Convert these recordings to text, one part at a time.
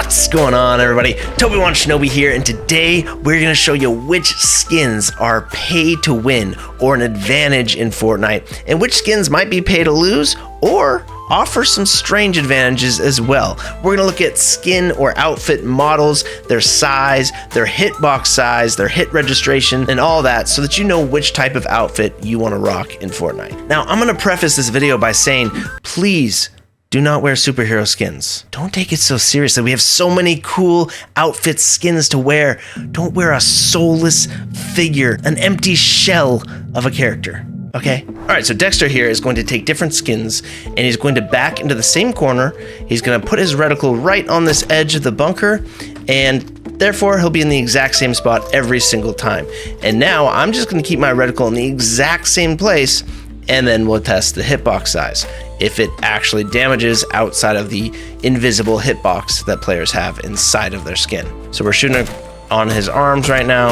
What's going on, everybody? Shinobi here, and today we're going to show you which skins are pay to win or an advantage in Fortnite, and which skins might be pay to lose or offer some strange advantages as well. We're going to look at skin or outfit models, their size, their hitbox size, their hit registration, and all that so that you know which type of outfit you want to rock in Fortnite. Now, I'm going to preface this video by saying, please do not wear superhero skins. Don't take it so seriously. We have so many cool outfit skins to wear. Don't wear a soulless figure, an empty shell of a character. Okay? All right, so Dexter here is going to take different skins and he's going to back into the same corner. He's going to put his reticle right on this edge of the bunker, and therefore he'll be in the exact same spot every single time. And now I'm just going to keep my reticle in the exact same place, and then we'll test the hitbox size, if it actually damages outside of the invisible hitbox that players have inside of their skin. So we're shooting on his arms right now,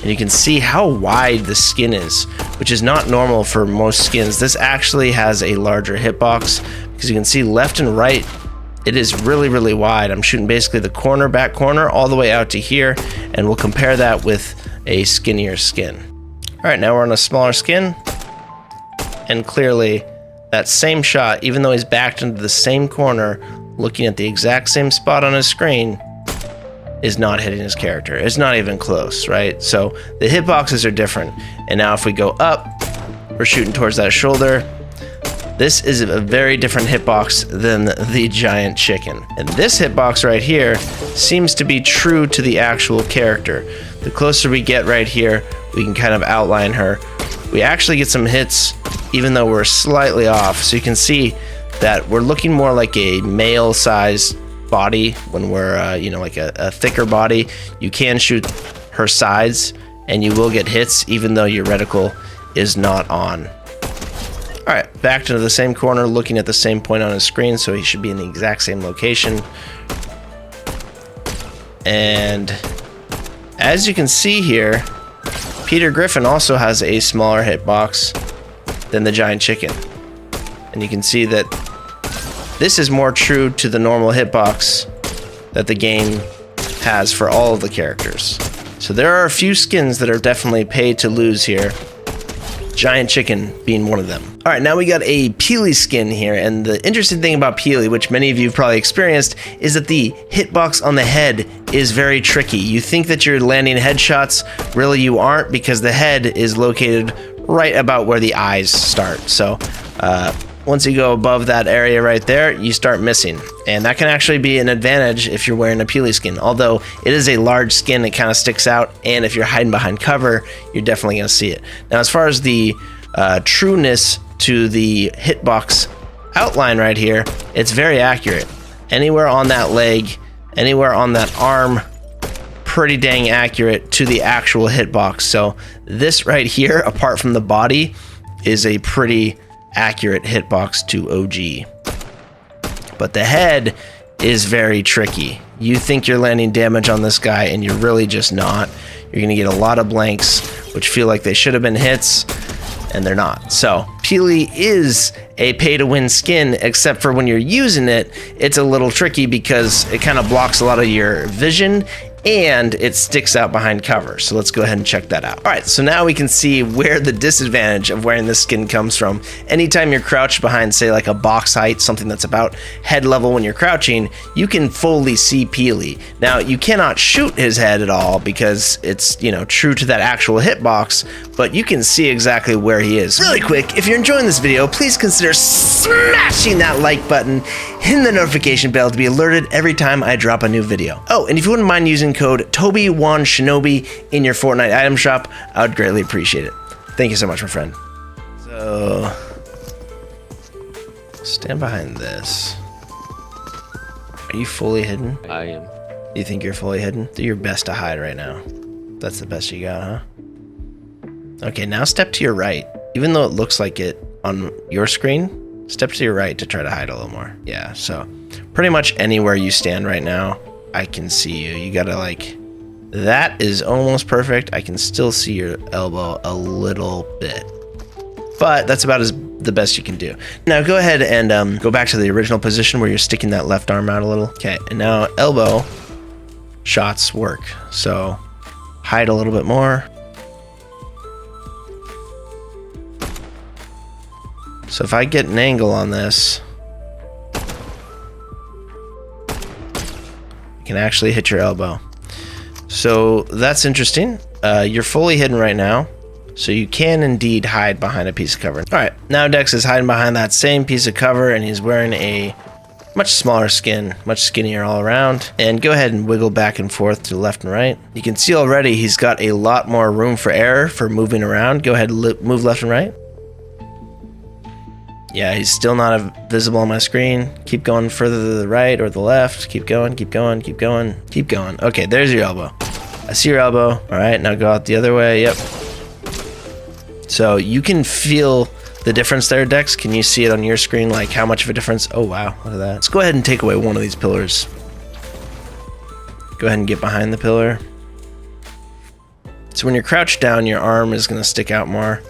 and you can see how wide the skin is, which is not normal for most skins. This actually has a larger hitbox because you can see left and right, it is really, really wide. I'm shooting basically the corner, back corner, all the way out to here, and we'll compare that with a skinnier skin. All right, now we're on a smaller skin, and clearly that same shot, even though he's backed into the same corner, looking at the exact same spot on his screen, is not hitting his character. It's not even close, right? So the hitboxes are different. And now if we go up, we're shooting towards that shoulder. This is a very different hitbox than the giant chicken. And this hitbox right here seems to be true to the actual character. The closer we get right here, we can kind of outline her. We actually get some hits even though we're slightly off. So you can see that we're looking more like a male-sized body when we're, like a thicker body. You can shoot her sides and you will get hits even though your reticle is not on. All right, back to the same corner, looking at the same point on his screen, so he should be in the exact same location. And as you can see here, Peter Griffin also has a smaller hitbox than the giant chicken. And you can see that this is more true to the normal hitbox that the game has for all of the characters. So there are a few skins that are definitely paid to lose here, giant chicken being one of them. All right, now we got a Peely skin here, and the interesting thing about Peely, which many of you have probably experienced, is that the hitbox on the head is very tricky. You think that you're landing headshots, really you aren't, because the head is located right about where the eyes start. So once you go above that area right there, you start missing. And that can actually be an advantage if you're wearing a Peely skin. Although it is a large skin, it kind of sticks out, and if you're hiding behind cover, you're definitely going to see it. Now, as far as the trueness to the hitbox outline right here, it's very accurate. Anywhere on that leg, anywhere on that arm, pretty dang accurate to the actual hitbox. So this right here, apart from the body, is a pretty accurate hitbox to OG. But the head is very tricky. You think you're landing damage on this guy and you're really just not. You're gonna get a lot of blanks which feel like they should have been hits, and they're not. So Peely is a pay to win skin, except for when you're using it, it's a little tricky because it kind of blocks a lot of your vision and it sticks out behind cover. So let's go ahead and check that out. All right, so now we can see where the disadvantage of wearing this skin comes from. Anytime you're crouched behind, say like a box height, something that's about head level when you're crouching, you can fully see Peely. Now, you cannot shoot his head at all because it's, true to that actual hitbox, but you can see exactly where he is. Really quick, if you're enjoying this video, please consider smashing that like button, hitting the notification bell to be alerted every time I drop a new video. Oh, and if you wouldn't mind using code Shinobi in your Fortnite item shop, I would greatly appreciate it. Thank you so much, my friend. So, stand behind this. Are you fully hidden? I am. You think you're fully hidden? Do your best to hide right now. That's the best you got, huh? Okay, now step to your right. Even though it looks like it on your screen, step to your right to try to hide a little more. Yeah, so pretty much anywhere you stand right now, I can see you. You gotta that is almost perfect. I can still see your elbow a little bit, but that's about as the best you can do. Now go ahead and go back to the original position where you're sticking that left arm out a little. Okay, and now elbow shots work. So hide a little bit more. So if I get an angle on this, you can actually hit your elbow. So that's interesting. You're fully hidden right now, so you can indeed hide behind a piece of cover. All right, now Dex is hiding behind that same piece of cover, and he's wearing a much smaller skin, much skinnier all around. And go ahead and wiggle back and forth to left and right. You can see already he's got a lot more room for error for moving around. Go ahead and move left and right. Yeah, he's still not visible on my screen. Keep going further to the right or the left. Keep going, keep going, keep going, keep going. Okay, there's your elbow. I see your elbow. All right, now go out the other way. Yep. So you can feel the difference there, Dex. Can you see it on your screen, like how much of a difference? Oh, wow, look at that. Let's go ahead and take away one of these pillars. Go ahead and get behind the pillar. So when you're crouched down, your arm is gonna stick out more.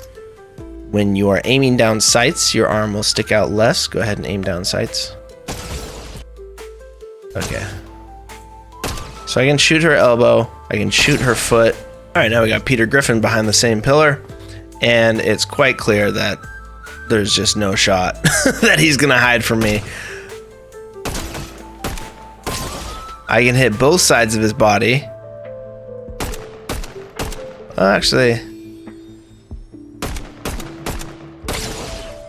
When you are aiming down sights, your arm will stick out less. Go ahead and aim down sights. Okay. So I can shoot her elbow. I can shoot her foot. All right, now we got Peter Griffin behind the same pillar. And it's quite clear that there's just no shot that he's gonna hide from me. I can hit both sides of his body. Oh, actually,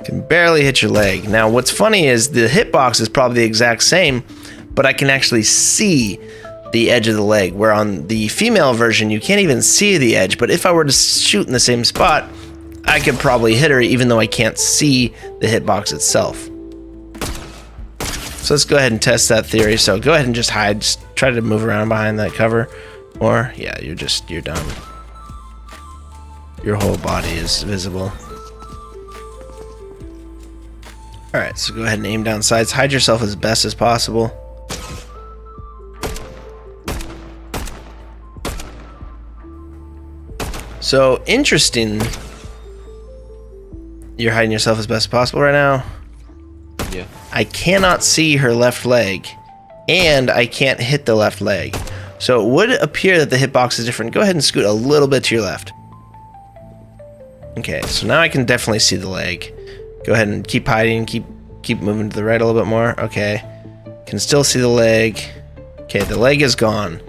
can barely hit your leg. Now, what's funny is the hitbox is probably the exact same, but I can actually see the edge of the leg, where on the female version, you can't even see the edge. But if I were to shoot in the same spot, I could probably hit her even though I can't see the hitbox itself. So let's go ahead and test that theory. So go ahead and just hide, just try to move around behind that cover, or yeah, you're done. Your whole body is visible. All right, so go ahead and aim down sights. Hide yourself as best as possible. So interesting. You're hiding yourself as best as possible right now. Yeah. I cannot see her left leg, and I can't hit the left leg. So it would appear that the hitbox is different. Go ahead and scoot a little bit to your left. Okay, so now I can definitely see the leg. Go ahead and keep hiding, keep moving to the right a little bit more. Okay, can still see the leg. Okay, the leg is gone.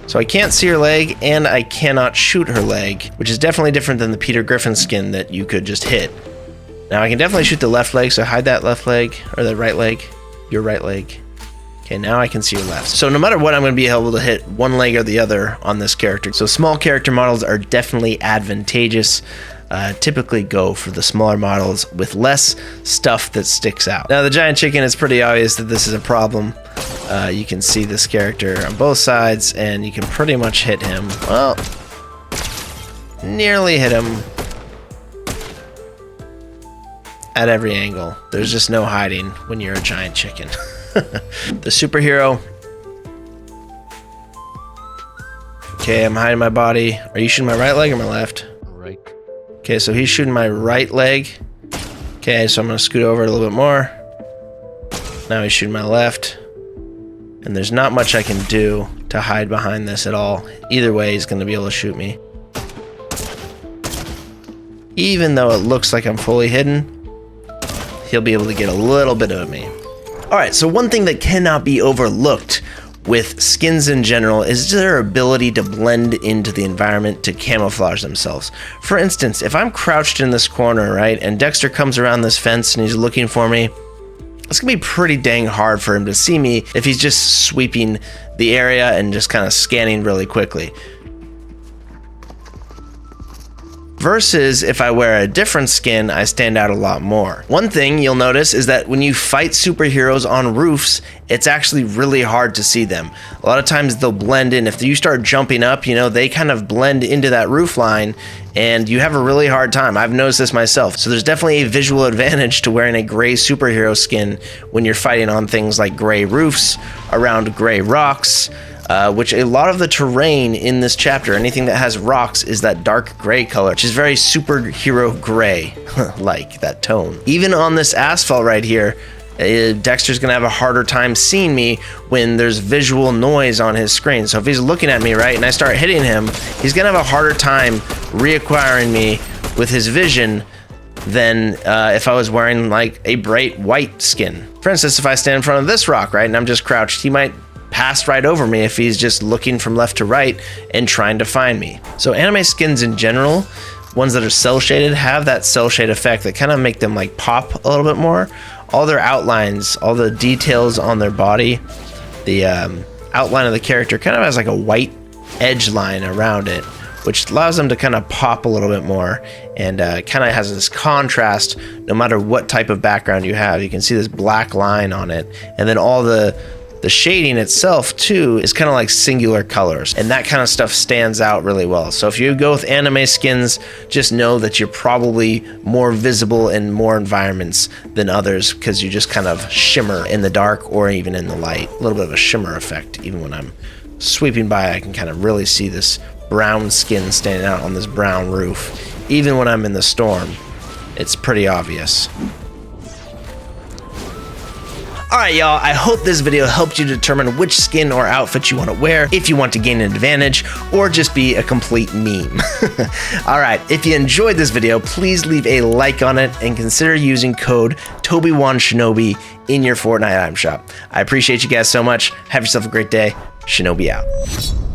So I can't see her leg, and I cannot shoot her leg, which is definitely different than the Peter Griffin skin that you could just hit. Now I can definitely shoot the left leg, so hide that left leg, or the right leg, your right leg. Okay, now I can see your left. So no matter what, I'm going to be able to hit one leg or the other on this character. So small character models are definitely advantageous. Typically go for the smaller models with less stuff that sticks out. Now the giant chicken, it's pretty obvious that this is a problem. You can see this character on both sides, and you can pretty much hit him. Well, nearly hit him at every angle. There's just no hiding when you're a giant chicken. The superhero. Okay, I'm hiding my body. Are you shooting my right leg or my left? Right. Okay, so he's shooting my right leg. Okay, so I'm gonna scoot over a little bit more. Now he's shooting my left. And there's not much I can do to hide behind this at all. Either way, he's gonna be able to shoot me. Even though it looks like I'm fully hidden, he'll be able to get a little bit of me. All right, so one thing that cannot be overlooked with skins in general is their ability to blend into the environment, to camouflage themselves. For instance, if I'm crouched in this corner, right, and Dexter comes around this fence and he's looking for me, it's gonna be pretty dang hard for him to see me if he's just sweeping the area and just kind of scanning really quickly. Versus if I wear a different skin, I stand out a lot more. One thing you'll notice is that when you fight superheroes on roofs, it's actually really hard to see them. A lot of times they'll blend in. If you start jumping up, you know, they kind of blend into that roof line and you have a really hard time. I've noticed this myself. So there's definitely a visual advantage to wearing a gray superhero skin when you're fighting on things like gray roofs, around gray rocks. which a lot of the terrain in this chapter, anything that has rocks, is that dark gray color, which is very superhero gray, like that tone. Even on this asphalt right here, Dexter's gonna have a harder time seeing me when there's visual noise on his screen. So if he's looking at me, right, and I start hitting him, he's gonna have a harder time reacquiring me with his vision than if I was wearing like a bright white skin. For instance, if I stand in front of this rock, right, and I'm just crouched, he might pass right over me if he's just looking from left to right and trying to find me. So anime skins in general, ones that are cell shaded, have that cell shade effect that kind of make them like pop a little bit more. All their outlines, all the details on their body, the outline of the character kind of has like a white edge line around it, which allows them to kind of pop a little bit more, and kind of has this contrast no matter what type of background you have. You can see this black line on it, and then all the shading itself too is kind of like singular colors, and that kind of stuff stands out really well. So if you go with anime skins, just know that you're probably more visible in more environments than others, because you just kind of shimmer in the dark or even in the light. A little bit of a shimmer effect. Even when I'm sweeping by, I can kind of really see this brown skin standing out on this brown roof. Even when I'm in the storm, it's pretty obvious. Alright y'all, I hope this video helped you determine which skin or outfit you want to wear if you want to gain an advantage or just be a complete meme. Alright, if you enjoyed this video, please leave a like on it and consider using code TobyWanShinobi in your Fortnite item shop. I appreciate you guys so much. Have yourself a great day. Shinobi out.